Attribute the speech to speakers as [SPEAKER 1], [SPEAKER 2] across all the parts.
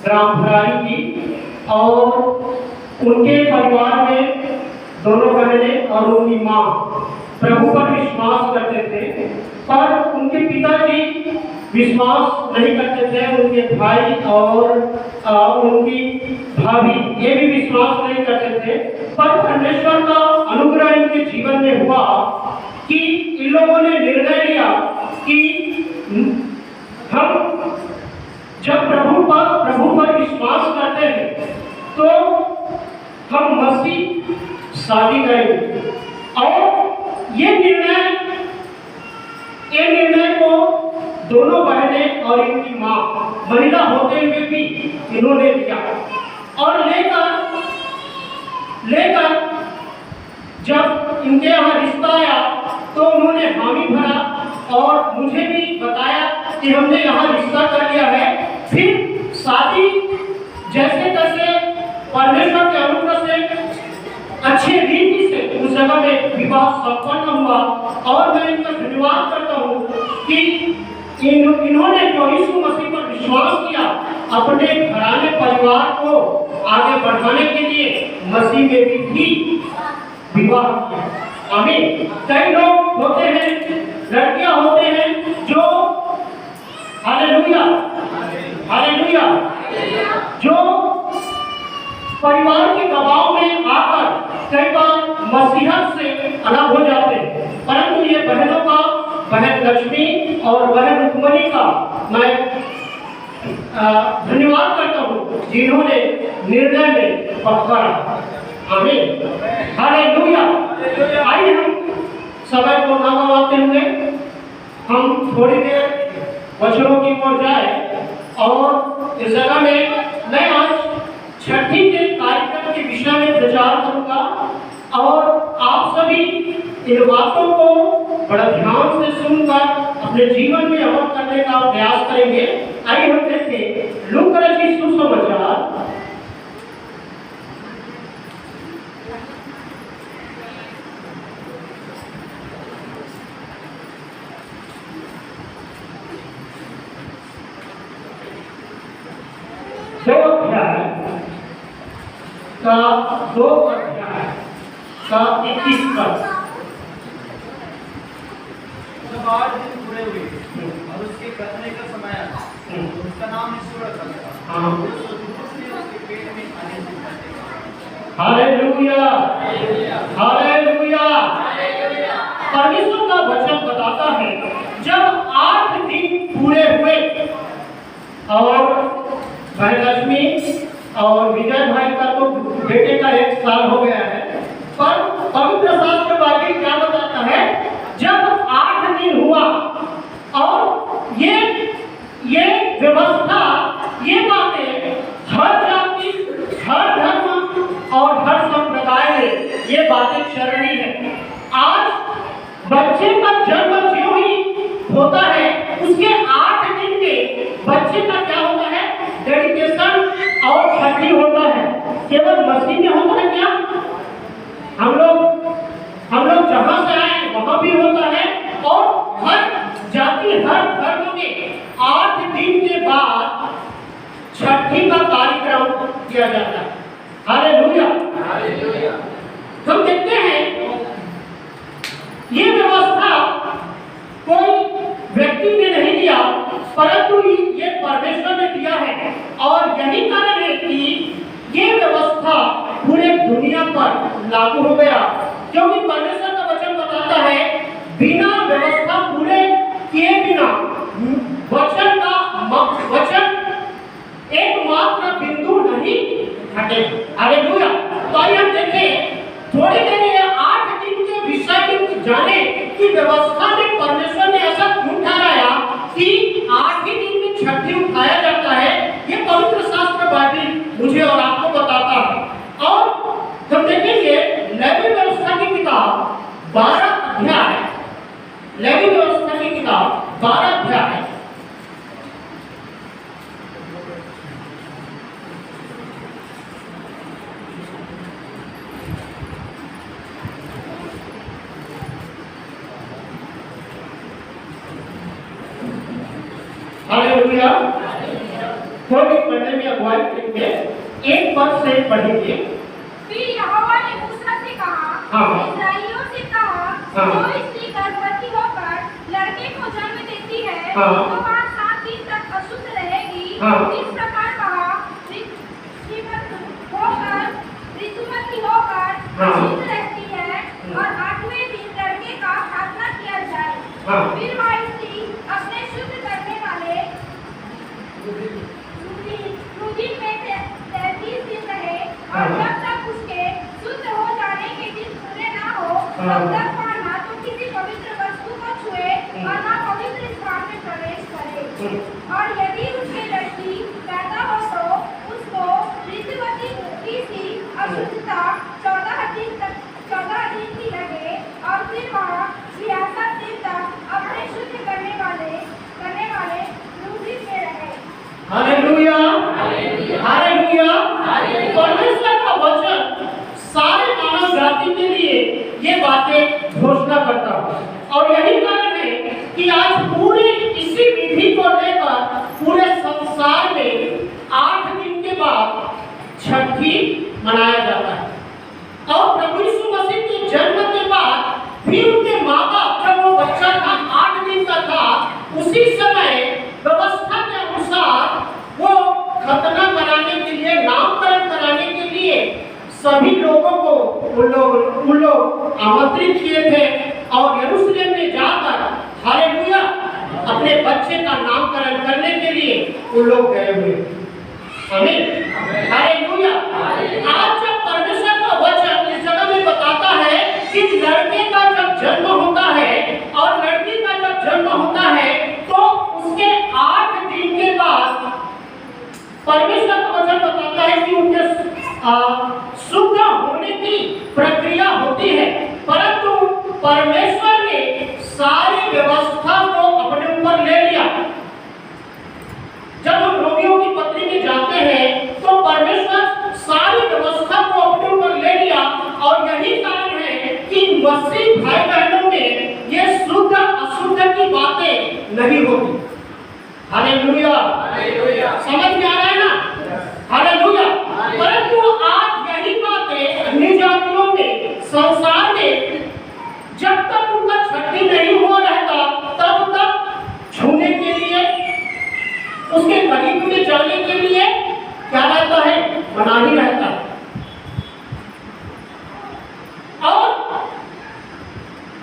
[SPEAKER 1] रामभरारी की, और उनके परिवार में दोनों बहनें और उनकी माँ प्रभु पर विश्वास करते थे, पर उनके पिताजी विश्वास नहीं करते थे। उनके भाई और उनकी भाभी ये भी विश्वास नहीं करते थे। पर परमेश्वर का अनुग्रह इनके जीवन में हुआ कि इन लोगों ने निर्णय लिया कि हम जब प्रभु पर विश्वास करते हैं तो हम मसीह शादी करेंगे। और ये निर्णय को दोनों बहनें और इनकी माँ महिला होते हुए भी इन्होंने लिया, और लेकर जब इनके यहाँ रिश्ता आया तो उन्होंने हामी भरा और मुझे भी बताया कि हमने यहाँ रिश्ता कर लिया है। फिर शादी जैसे तैसे परमेश्वर के अनुग्रह से अच्छे रीति से उस जगह में विवाह संपन्न हुआ। और मैं इनका धन्यवाद करता हूँ कि इन्होंने जो यीशु मसीह पर विश्वास किया, अपने घराने परिवार को आगे बढ़ाने के लिए मसीह में भी विवाह किया। आमीन। कई लोग होते हैं, लड़कियां होते हैं जो हालेलुया हालेलुया जो परिवार के दबाव में आकर कई बार मसीहत से अलग हो जाते हैं। परंतु ये बहनों का, बहन लक्ष्मी और बहन रुक्मणी का मैं धन्यवाद करता हूँ जिन्होंने निर्णय में पक्का रहा। आमीन हालेलुया। आइए हम समय को न गवाते हुए हम थोड़ी देर वचनों की ओर जाए। और इस जगह में मैं आज छठी के कार्यक्रम के विषय में प्रचार करूंगा, और आप सभी इन बातों को बड़ा ध्यान से सुनकर अपने जीवन में अमल करने का प्रयास करेंगे। आइए हम देखें लूका रचित सुसमाचार दो अध्याय का 21 पद।
[SPEAKER 2] जब 8 दिन पूरे हुए और उसके कटने का समय आया, उसका नाम यीशु रखा गया। उसके पेट में खाने से काटेगा।
[SPEAKER 1] Hallelujah hallelujah. परमेश्वर का वचन बताता है जब 8 दिन पूरे हुए और भाई लक्ष्मी और विजय भाई का तो बेटे का 1 साल हो गया है, पर पवित्र शास्त्र बाकी क्या बताता है, जब 8 दिन हुआ और ये व्यवस्था, ये बातें हर जाति, हर धर्म और हर संप्रदाय में ये बातें चल रही है। आज बच्चे का जन्म जो ही होता है उसके 8 दिन में बच्चे का क्या होता है, डेडिकेशन और छठी होता है। केवल मसीह में होता है क्या? हम लोग जहां से आए वहां भी होता है, और हर जाति, हर धर्म में 8 दिन के बाद छठी का कार्यक्रम किया जाता है। Hallelujah hallelujah. हम देखते हैं ये व्यवस्था कोई व्यक्ति ने नहीं दिया, परंतु ये परमेश्वर ने दिया है। और यही कारण है कि ये व्यवस्था पूरे दुनिया पर लागू हो गया, क्योंकि परमेश्वर का वचन बताता है बिना व्यवस्था पूरे किए बिना वचन एकमात्र बिंदु नहीं हटे। हालेलुया। तो आइए हम देखें थोड़ी देर में 8 दिन के विषय में जाने कि व्यवस्था में परमेश्वर ने ऐसा क्यों ठहराया कि 8 ही दिन में छठी उठाया जाता है। ये पवित्र शास्त्र बाइबल मुझे और आपको बताता है। और हम देखेंगे लेवी व्यवस्था की किताब 12 अध्याय, लेवी व्यवस्था की किताब 12 अध्याय हालेलुया कोई भी पढ़ने में अगुवाई करेंगे, एक पद से पढ़ेंगे।
[SPEAKER 3] फिर यहोवा ने मूसा से कहा,
[SPEAKER 1] हाँ।
[SPEAKER 3] इस्राएलियों से कहा,
[SPEAKER 1] हाँ।
[SPEAKER 3] जो स्त्री गर्भवती होकर लड़के को जन्म देती है,
[SPEAKER 1] हाँ।
[SPEAKER 3] तो वह 7 दिन तक अशुद्ध रहेगी।
[SPEAKER 1] हाँ।
[SPEAKER 3] इस प्रकार कहा, ऋतुमती होकर
[SPEAKER 1] हाँ।
[SPEAKER 3] अशुद्ध रहती है, और 8वें दिन लड़के का खातना किया जाए।
[SPEAKER 1] हाँ।
[SPEAKER 3] फिर वह स्त्री अपने शुद्ध करने वाले रूधिन में 33 दिन रहे, और जब तक उसके शुद्ध हो जाने के दिन पूरे ना हो, तब तक वह ना तो किसी पवित्र वस्तु को छुए और ना पवित्र स्थान में प्रवेश करे। और यदि उसके लड़की पैदा हो तो उसको ऋतुवती की सी अशुद्धता 14 दिन की लगे, और फिर वह 66 दिन तक अपने शुद्ध करने वाले रूधिन में रहे।
[SPEAKER 1] Hallelujah, hallelujah. परमेश्वर का वचन सारे मानव जाति के लिए ये बातें घोषणा करता है, और यही कारण है कि आज पूरे इसी विधि को लेकर पूरे संसार में 8 दिन के बाद छठी मनाया जाता है। और प्रभु यीशु मसीह के जन्म के बाद फिर उनके माँ बाप, जब वो बच्चा था 8 दिन का था, उसी समय व्यवस्था के अनुसार वो खतना कराने के लिए, नामकरण कराने के लिए सभी लोगों को उन लोग आमंत्रित किए थे, और यरूशलेम में जाकर हालेलुया अपने बच्चे का नामकरण करने के लिए उन लोग गए हुए। आमीन, हालेलुया। आज जब परमेश्वर का वचन इस जगह में बताता है कि लड़के का जब जन्म होता है और लड़की का जब जन्म होता है, तो उसके 8 दिन के बाद परमेश्वर का वचन बताता है कि उनके शुद्ध होने की प्रक्रिया होती है। परंतु परमेश्वर ने सारी व्यवस्था को अपने ऊपर ले लिया। जब हम रोमियों की पत्री में जाते हैं तो परमेश्वर सारी व्यवस्था को अपने ऊपर ले लिया, और यही कारण है कि मसीह भाई बहनों में ये शुद्ध अशुद्ध की बातें नहीं होती। हालेलुया, समझ में आ रहा है ना? हालेलुया। परंतु आज यही बातें अन्य जातियों में, संसार में, जब तक उनका छठी नहीं हुआ रहता तब तक छूने के लिए, उसके करीब में जाने के लिए क्या रहता है? मनाही रहता है। और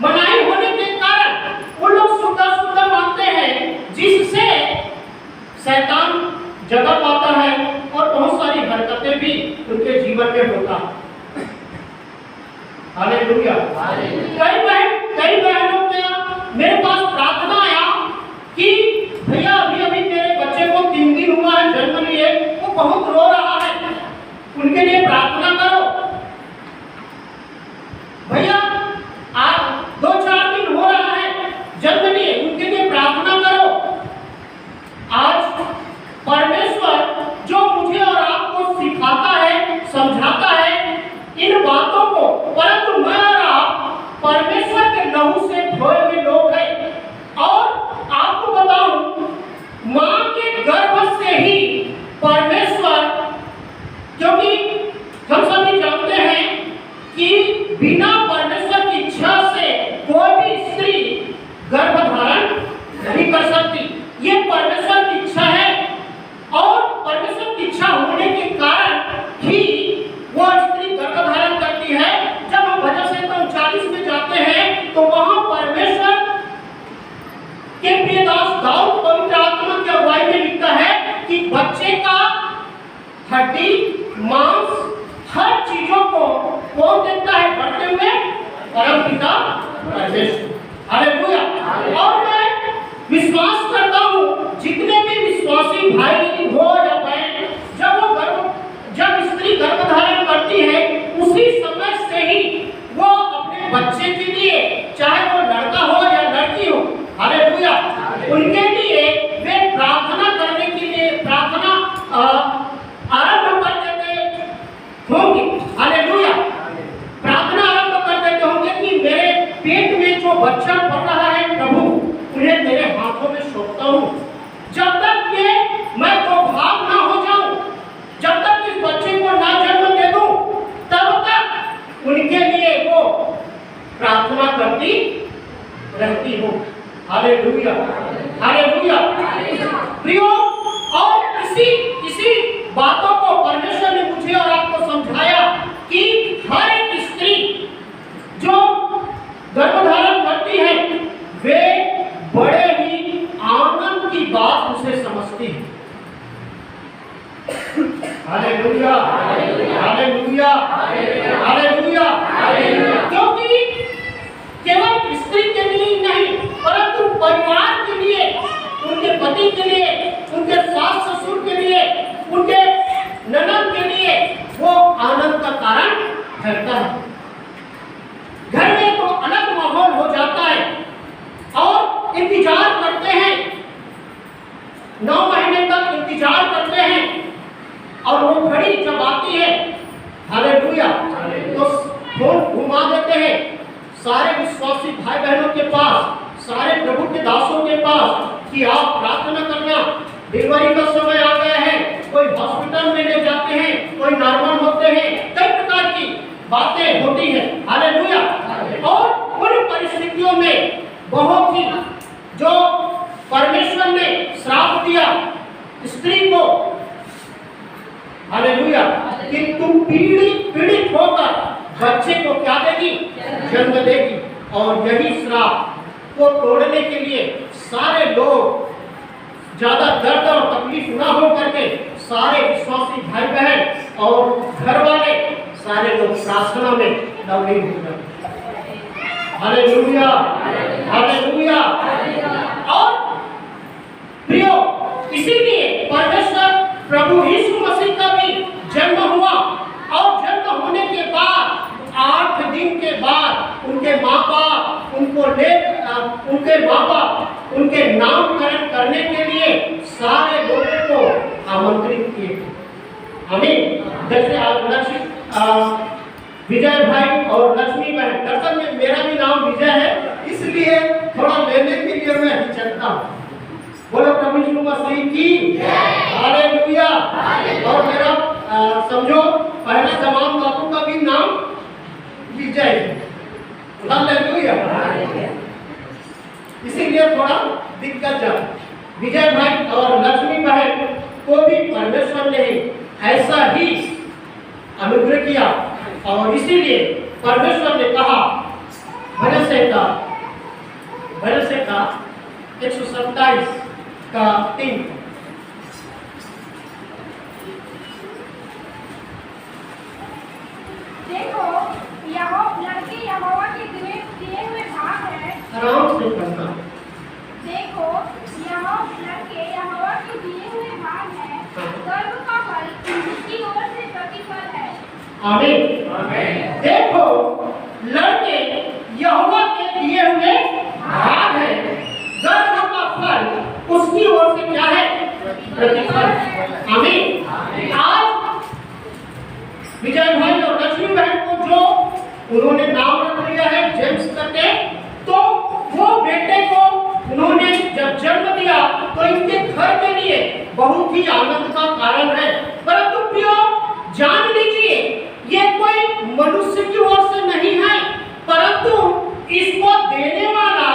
[SPEAKER 1] मनाही होने के कारण वो लोग शुद्ध मानते हैं, जिससे शैतान जगह पाता है और बहुत सारी हरकतें भी उनके जीवन में होता है। हालेलुया। कई बहनों के मेरे पास प्रार्थना आया कि भैया अभी मेरे बच्चे को 3 दिन हुआ है जन्म लिए, वो बहुत रो रहा है, उनके लिए प्रार्थना करो। भैया आज 2-4 दिन हो रहा है जन्म लिए, उनके लिए प्रार्थना करो। आज परमेश्वर जो मुझे और आपको सिखाता है, समझाता है इन बातों को, परंतु मैं और आप परमेश्वर के लहू से धोए हुए लोग हैं। और आपको बताऊं, मां के गर्भ से ही परमेश्वर, क्योंकि हम सभी जानते हैं कि बिना परमेश्वर की इच्छा से कोई भी स्त्री गर्भ धारण नहीं कर सकती। ये परमेश्वर की इच्छा है, और परमेश्वर की इच्छा होने के कारण ही वो स्त्री गर्भ धारण करती है। जब हम भजन संहिता 39 में जाते हैं तो वहां परमेश्वर के प्रिय दास दाऊद पवित्र आत्मा की अगुवाई में लिखता है कि बच्चे का हड्डी, मांस, हर चीजों को कौन देता है? बढ़ते हुए परमपिता परमेश्वर। हालेलुया। और मैं विश्वास करता हूँ जितने भी विश्वासी भाई हो या बहन, जब स्त्री गर्भ धारण करती है उसी समय से ही वो अपने बच्चे के लिए, चाहे वो लड़का हो या लड़की हो, हालेलुया, उनके लिए वे प्रार्थना करने के लिए प्रार्थना आरंभ कर देते होंगे। हालेलुया। प्रार्थना आरंभ कर देते होंगे कि मेरे पेट में जो बच्चा पड़ रहा है प्रभु, उन्हें मेरे हाथों में सौंपता हूँ। जब तक ये मैं हालेलुया, हालेलुया। प्रियो, और इसी बातों को परमेश्वर ने मुझे और आपको समझाया कि हर एक स्त्री जो गर्भधारण करती है वे बड़े ही आनंद की बात उसे समझती है। Hallelujah, hallelujah, hallelujah. क्योंकि केवल स्त्री के लिए ही नहीं परंतु परिवार के लिए, उनके पति के लिए, उनके सास ससुर के लिए, उनके ननद के लिए वो आनंद का कारण ठहरता है। घर में तो अलग माहौल हो जाता है और इंतजार करते हैं, 9 महीने तक इंतजार करते हैं और वो घड़ी जब आती है, हालेलुया, तो फोन घुमा देते हैं सारे विश्वासी भाई बहनों के पास, सारे प्रभु के दासों के पास कि आप प्रार्थना करना, डिलीवरी का समय आ गया है। कोई हॉस्पिटल में ले जाते हैं, कोई नॉर्मल होते हैं, कई प्रकार की बातें होती हैं। हालेलुया। और उन परिस्थितियों में बहुत ही जो परमेश्वर ने श्राप दिया स्त्री को, हालेलुया, कि तुम पीड़ित होकर बच्चे को क्या देगी? जन्म देगी। और यही श्राप को तोड़ने के लिए सारे लोग ज्यादा दर्द और तकलीफ ना हो करके सारे विश्वासी भाई बहन और घर वाले सारे लोग प्रार्थना में लगे हुए हैं। Hallelujah, hallelujah. और प्रियो, इसीलिए परमेश्वर प्रभु यीशु मसीह का भी जन्म हुआ और जन्म होने के बाद 8 दिन के बाद उनके माँ बाप उनके नामकरण करने के लिए सारे लोगों को आमंत्रित किए। आमीन। जैसे आज विजय भाई और लक्ष्मी बहन, दरअसल में मेरा भी नाम विजय है, इसलिए थोड़ा लेने के लिए मैं हिचकता हूँ। बोलो प्रभु यीशु मसीह की हालेलुया। और मेरा समझो पहला जवान बापू का भी नाम विजय है। हालेलुया। इसीलिए थोड़ा दिक्कत जाए। विजय भाई और लक्ष्मी बहन को भी परमेश्वर ने ऐसा ही अनुग्रह किया और इसीलिए परमेश्वर ने कहा भजन संहिता 127 का 3,
[SPEAKER 3] देखो लड़के यहोवा के दिए हुए भाग है।
[SPEAKER 1] आराम से पढ़ना।
[SPEAKER 3] देखो लड़के यहोवा के दिए हुए भाग है, गर्व का फल उसकी ओर से प्रतिफल है।
[SPEAKER 1] आमीन, आमीन। देखो लड़के यहोवा के दिए हुए भाग है, गर्व का फल उसकी ओर से क्या है? प्रतिफल। आमीन। आज विजय भाई और लक्ष्मी बहन को जो उन्होंने नाम रख लिया है जेम्स करके, तो वो बेटे को उन्होंने जब जन्म दिया तो इनके घर के लिए बहुत ही आनंद का कारण है। परंतु प्रियो, जान लीजिए ये कोई मनुष्य की ओर से नहीं है, परंतु इसको देने वाला,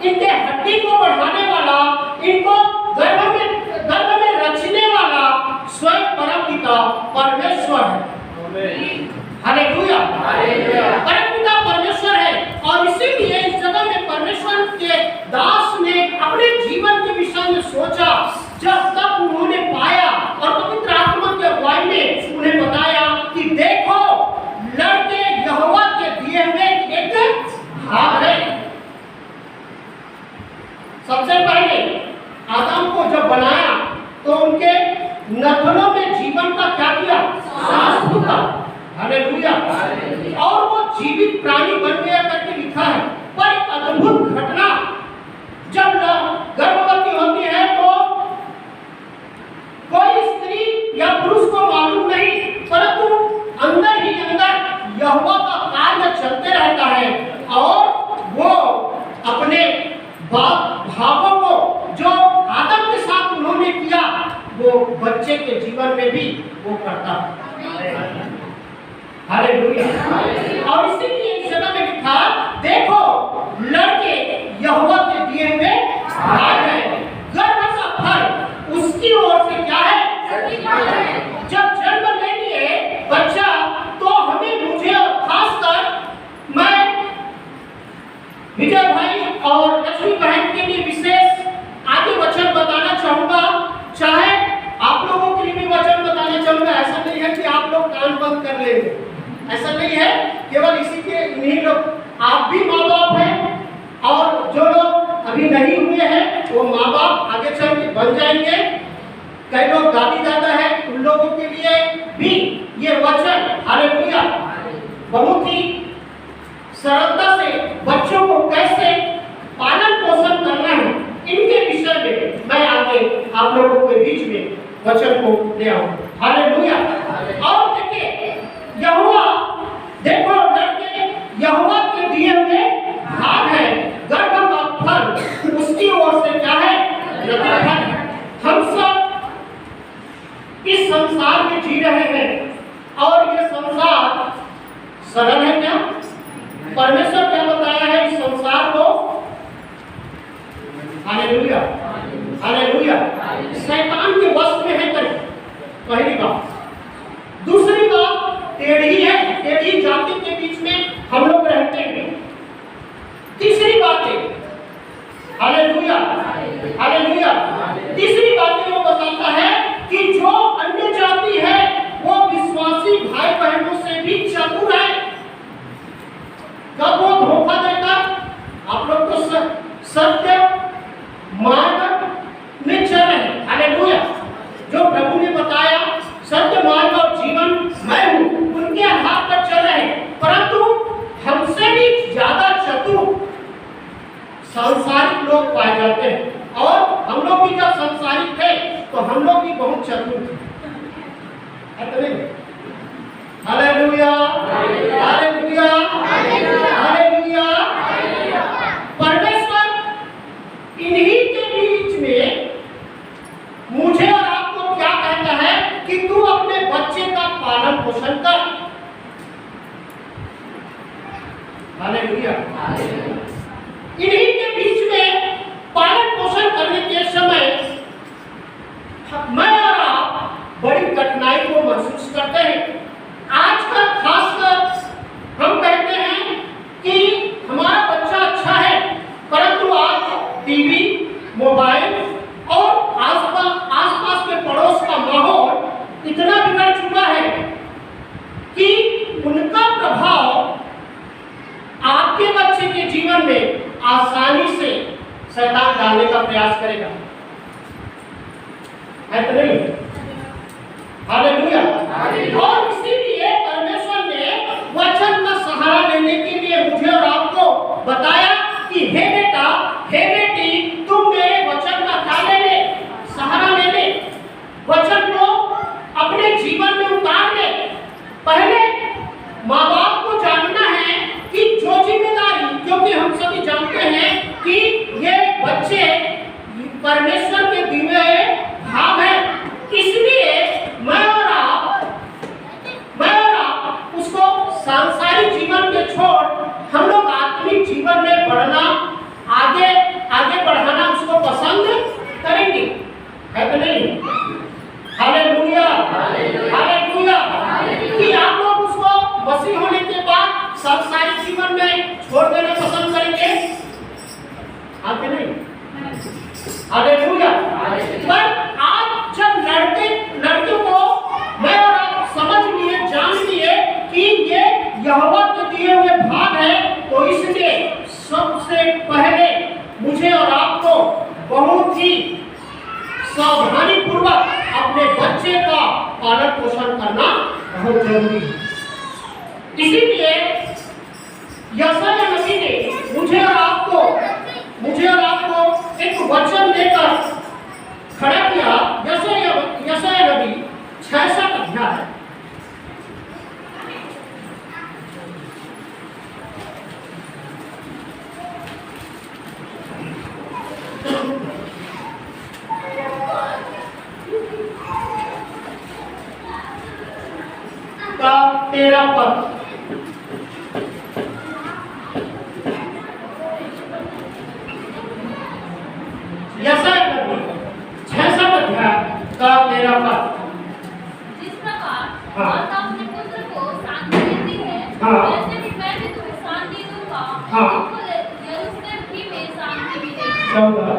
[SPEAKER 1] इनके हड्डी को बढ़ाने वाला, इनको गर्भ में रचने वाला स्वयं परमपिता परमेश्वर है। हालेलुया, परमपिता परमेश्वर है। और इसीलिए इस जगह में परमेश्वर के दास ने अपने जीवन के विषय में सोचा। जब तक उन्होंने पाया और पवित्र आत्मा की अगुवाई में उन्हें बताया कि देखो लड़के यहोवा के दिए हुए एक भाग है। सबसे पहले आदम को जब बनाया तो उनके नथनों में जीवन का क्या किया? सांस फूंका। हालेलुया। और वो जीवित प्राणी बन गया करके लिखा है। पर एक अद्भुत घटना, जब गर्भवती होती है तो कोई स्त्री या पुरुष को मालूम नहीं, परंतु अंदर ही अंदर यहोवा का कार्य चलते रहता है और वो अपने भावों को जो आदम के साथ उन्होंने किया वो बच्चे के जीवन में भी वो करता है। हालेलुया। और इसीलिए इस जगह में लिखा, देखो लड़के यहोवा के दिए हुए लेंगे। ऐसा नहीं है केवल इसी के इन्हीं लोग, आप भी माँ बाप हैं और जो लोग अभी नहीं हुए हैं वो माँ बाप आगे चल के बन जाएंगे। कई लोग दादी दादा है, उन लोगों के लिए भी ये वचन हालेलुया बहुत ही सरलता से बच्चों को कैसे पालन पोषण करना है इनके विषय में मैं आगे आप लोगों के बीच में वचन को ले आऊं। हालेलुया। और देखिए यहोवा, देखो लड़के यहोवा के दिए हुए भाग है, गर्भ का फल उसकी ओर से क्या है, फल। हम सब इस संसार में जी रहे हैं और ये संसार सरल है क्या? परमेश्वर क्या बताया है इस संसार को? हालेलुया हालेलुया शैतान के वश में है कहीं, पहली बात। दूसरी बात टेढ़ी है, टेढ़ी जाति के बीच में हम लोग रहते हैं। तीसरी बात है हालेलुया हालेलुया तीसरी बात वो बताता है कि जो अन्य जाति है वो विश्वासी भाई बहनों से भी चतुर है। कब वो धोखा देकर आप लोग को सत्य मार्ग में चल रहे हैं। हालेलुया जो प्रभु ने बताया सत्य मार्ग और जीवन मैं हूं, उनके आधार पर चल रहे हैं। परंतु हमसे भी ज्यादा चतुर सांसारिक लोग पाए जाते हैं और हम लोग भी जब सांसारिक थे तो हम लोग भी बहुत चतुर थे। हालेलुया हालेलुया हालेलुया परमेश्वर इन्हीं के बीच में मुझे और आपको क्या कहता है कि तू अपने बच्चे का पालन पोषण कर। हालेलुया इन्हीं के बीच में पालन पोषण करने के समय मैं और आप बड़ी कठिनाई को महसूस करते हैं। आजकल खासकर हम कहते हैं कि हमारा बच्चा अच्छा है, परंतु आज टीवी, मोबाइल और आसपास के पड़ोस का माहौल इतना बिगड़ चुका है कि उनका प्रभाव आपके बच्चे के जीवन में आसानी से शैतान डालने का प्रयास करेगा, है तो नहीं? हालेलुया और इसीलिए परमेश्वर ने वचन का सहारा लेने के लिए मुझे और आपको बताया कि हे बेटा, हे बेटी, तुम मेरे वचन का क्या ले ले, सहारा ले ले, वचन को अपने जीवन में उतार ले। पहले माँ बाप को जानना है कि जो जिम्मेदारी, क्योंकि हम सभी जानते हैं कि ये बच्चे परमेश्वर के दिए हुए भाग है, इसलिए मैं और आप उसको सांसारिक जीवन के छोड़ हम लोग आत्मिक जीवन में बढ़ना, आगे बढ़ाना उसको पसंद करेंगे, है तो नहीं? हालेलुया हालेलुया कि आप लोग उसको मसीह होने के बाद सांसारिक जीवन में छोड़ देना पसंद करेंगे, आगे नहीं? हालेलुया पर आज जब लड़कों को मैं और आप समझ लिए, जान लिए कि ये यहोवा के दिए हुए भाग है, तो इसलिए सबसे पहले मुझे और आपको बहुत ही सावधानी पूर्वक अपने बच्चे का पालन पोषण करना बहुत जरूरी है। इसीलिए यशायाह नबी ने मुझे और आपको एक वचन देकर खड़ा किया। यशायाह नबी 66 अध्याय का 13 पद। यशायाह नबी 66 अध्याय का 13 पद।
[SPEAKER 3] जिस प्रकार
[SPEAKER 1] हाँ।
[SPEAKER 3] माता अपने पुत्र को शांति देती है,
[SPEAKER 1] हाँ।
[SPEAKER 3] वैसे भी मैं भी तुम्हें शांति दूंगा,
[SPEAKER 1] हाँ।
[SPEAKER 3] तुमको यरूशलेम भी में शांति मिलेगी।
[SPEAKER 1] 14